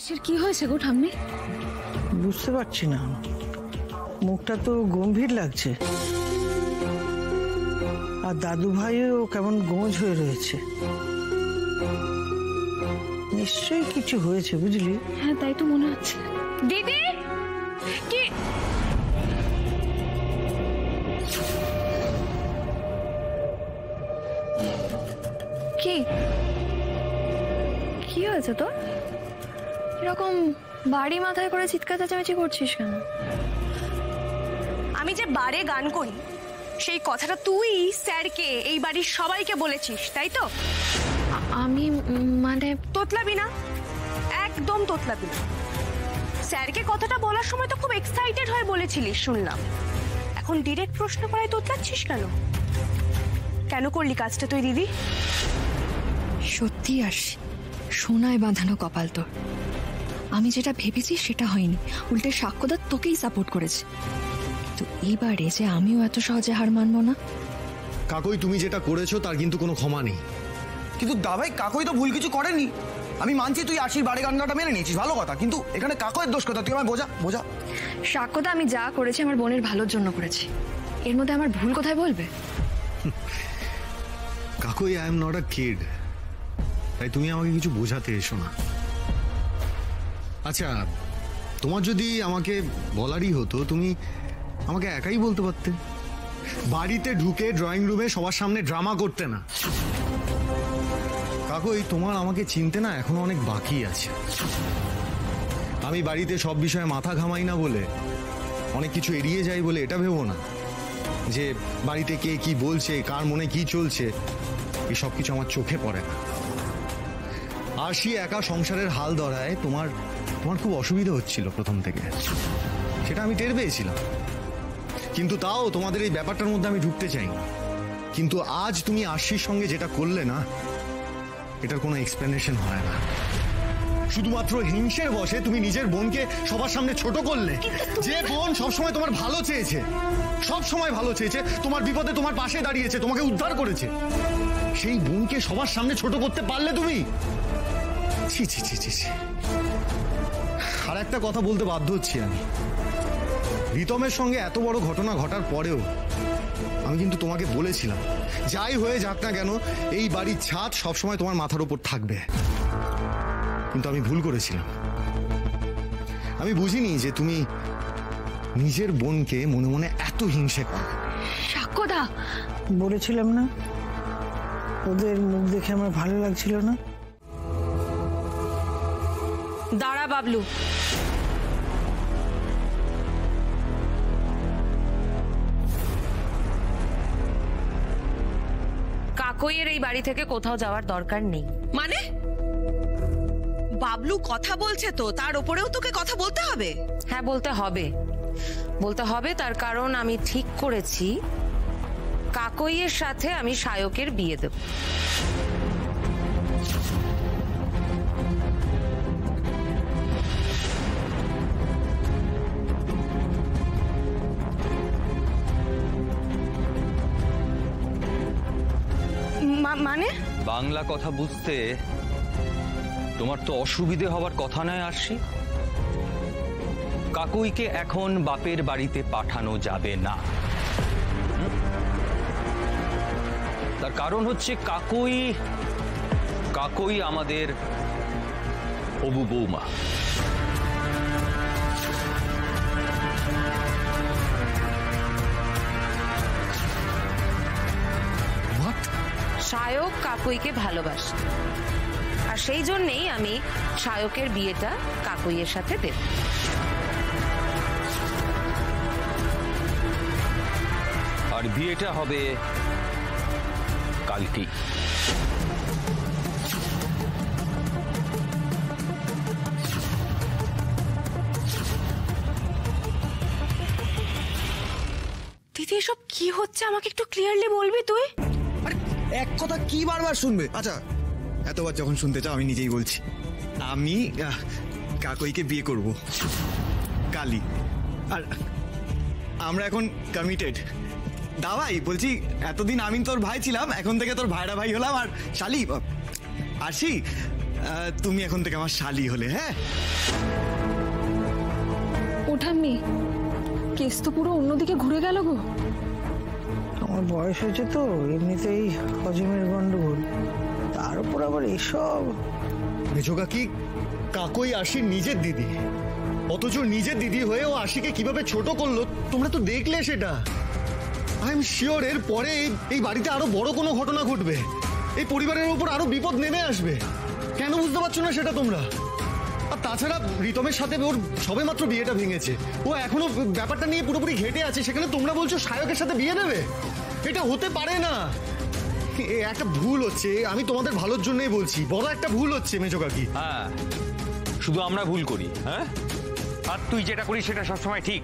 কি হয়েছে গো ঠাম্মি? বুঝতে পারছি না, মুখটা তো গম্ভীর লাগছে, আর দাদু ভাইও কেমন গোঁজ হয়ে রয়েছে। নিশ্চয়ই কিছু হয়েছে, বুঝলি? হ্যাঁ, তাই তো মনে হচ্ছে। দিদি কি কি কি হয়েছে তোর? এরকম বাড়ি মাথায় করে চিৎকার চেঁচামেচি করছিস কেন? আমি যে বারে গান করি সেই কথাটা তুই স্যারকে, এই বাড়ির সবাইকে বলেছিস, তাই তো? আমি মানে তোতলাবি না, একদম তোতলাবি না। স্যারকে কথাটা বলার সময় তো খুব এক্সাইটেড হয়ে বলেছিলিস শুনলাম, এখন ডিরেক্ট প্রশ্ন করায় তোতলাচ্ছিস কেন? কেন করলি কাজটা তুই দিদি? সত্যি আসি, সোনায় বাঁধানো কপাল তোর। আমি যেটা ভেবেছি সেটা হয়নি, উল্টে সাক্ষ্যদা তোকেই সাপোর্ট করেছে। তো এবারে যে আমিও এত সহজে হার মানবো না। কাকই তুমি যেটা করেছো তার কিন্তু কোনো ক্ষমা নেই। কিন্তু দাভাই কাকই তো ভুল কিছু করেনি। আমি মানছি তুই আশির বাড়ি গান্ডাটা মেনে নিয়েছিস, ভালো কথা, কিন্তু এখানে কাকইয়ের দোষ কথা, তুই আমায় বোঝা। সাক্ষ্যদা আমি যা করেছি আমার বোনের ভালোর জন্য করেছি, এর মধ্যে আমার ভুল কোথায় বলবে? কাকই, I am not a kid, তাই তুমি আমাকে কিছু বোঝাতে এসো না। আচ্ছা, তোমার যদি আমাকে বলারই হতো তুমি আমাকে একাই বলতে পারতে, বাড়িতে ঢুকে ড্রয়িং রুমে সবার সামনে ড্রামা করতে না। কাকই, তোমার আমাকে চিনতে না এখনো অনেক বাকি আছে। আমি বাড়িতে সব বিষয়ে মাথা ঘামাই না বলে, অনেক কিছু এড়িয়ে যাই বলে এটা ভেবো না যে বাড়িতে কে কি বলছে, কার মনে কি চলছে, এই সব কিছু আমার চোখে পড়ে না। আশি একা সংসারের হাল ধরায় তোমার খুব অসুবিধা হচ্ছিল প্রথম থেকে, সেটা আমি টের পেয়েছিলাম। কিন্তু তাও তোমাদের এই ব্যাপারটার মধ্যে আমি ঢুকতে চাইনি। কিন্তু আজ তুমি আশির সঙ্গে যেটা করলে না, এটার কোনো এক্সপ্লেনেশন হয় না। শুধুমাত্র হিংসের বশে তুমি নিজের বোনকে সবার সামনে ছোট করলে। যে বোন সবসময় তোমার ভালো চেয়েছে, সবসময় ভালো চেয়েছে, তোমার বিপদে তোমার পাশে দাঁড়িয়েছে, তোমাকে উদ্ধার করেছে, সেই বোনকে সবার সামনে ছোট করতে পারলে তুমি? ছি ছি ছি ছি ছি। আর একটা কথা বলতে বাধ্য হচ্ছি আমি, রিতমের সঙ্গে এত বড় ঘটনা ঘটার পরেও আমি কিন্তু তোমাকে বলেছিলাম, যাই হয়ে যাক না কেন এই বাড়ির ছাদ সবসময় তোমার মাথার উপর থাকবে। কিন্তু আমি ভুল করেছিলাম। আমি বুঝিনি যে তুমি নিজের বোনকে মনে মনে এত হিংসে করো। সাক্ষ্যদা, বলেছিলাম না ওদের মুখ দেখে আমার ভালো লাগছিল না? দাঁড়া বাবলু, কাকইয়ের এই বাড়ি থেকে কোথাও যাওয়ার দরকার নেই। মানে বাবলু কথা বলছে তো, তার উপরেও তোকে কথা বলতে হবে? হ্যাঁ, বলতে হবে, তার কারণ আমি ঠিক করেছি কাকইয়ের সাথে আমি সায়কের বিয়ে দেব। মানে বাংলা কথা বুঝতে তোমার তো অসুবিধে হবার কথা নয় আরশি। কাকইকে এখন বাপের বাড়িতে পাঠানো যাবে না। তার কারণ হচ্ছে কাকই আমাদের হবু বৌমা। সায়ক কাকইকে ভালোবাসে, আর সেই জন্যেই আমি সায়কের বিয়েটা কাকইয়ের সাথে দেব। আর বিয়েটা হবে কালকেই। দিদি, এসব কি হচ্ছে আমাকে একটু ক্লিয়ারলি বলবি তুই? আরে এক কথা কি বারবার শুনবে? আচ্ছা, এতবার যখন শুনতে চাও আমি নিজেই বলছি, আমি কাকইকে বিয়ে করব কালই। আর আমরা এখন কমিটেড। দাভাই বলছি, এতদিন আমি তোর ভাই ছিলাম, এখন থেকে তোর ভাইরা ভাই হলাম। আর শালি আশি, তুমি এখন থেকে আমার শালি হলে। হ্যাঁ ওঠাম্মি, কেস তো পুরো অন্যদিকে ঘুরে গেল গো। আমার বয়স হয়েছে তো, এমনিতেই হজমের গন্ডগোল, তার উপর আবার এসব। মেজো কাকি, কাকই আশির নিজের দিদি, অথচ নিজের দিদি হয়ে ও আশিকে কিভাবে ছোট করলো তোমরা তো দেখলে সেটা। আই এম শিওর এর পরে এই বাড়িতে আরো বড় কোনো ঘটনা ঘটবে, এই পরিবারের উপর আরো বিপদ নেমে আসবে। কেন বুঝতে পারছো না সেটা তোমরা? আর তাছাড়া রিতমের সাথে ওর সবেমাত্র বিয়েটা ভেঙেছে, ও এখনো ব্যাপারটা নিয়ে পুরোপুরি ঘেটে আছে, সেখানে তোমরা বলছো সায়কের সাথে বিয়ে দেবে? এটা হতে পারে না। একটা ভুল হচ্ছে, আমি তোমাদের ভালোর জন্যই বলছি, বড় একটা ভুল হচ্ছে মেজো কাকি। হ্যাঁ, শুধু আমরা ভুল করি। হ্যাঁ, আর তুই যেটা করিস সেটা সবসময় ঠিক।